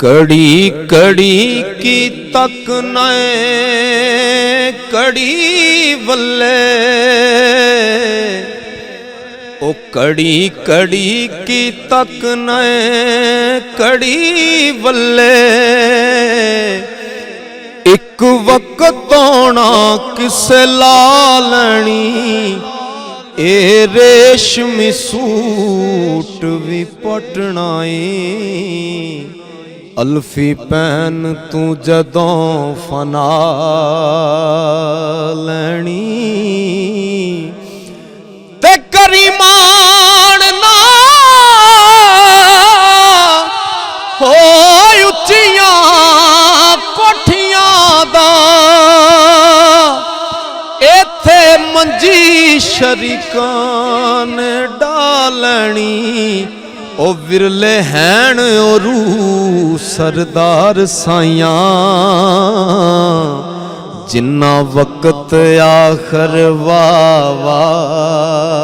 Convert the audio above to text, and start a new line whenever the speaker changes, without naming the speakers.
कड़ी कड़ी की तक नए कड़ी वल्ले, ओ कड़ी कड़ी की तक नए कड़ी वल्ले। एक वक्त आना किसे लालनी, ए रेशमी सूट भी पटना ए। अल्फी पैन तू जदों फना लैनी, ते करीमान ना हो उच्चियां कोठियां दा, इत्थे मंजी शरीकां ने डालनी। ओ विरले हैन ओ रू सरदार साइयां, जिन्ना वक्त आखर वाह वाह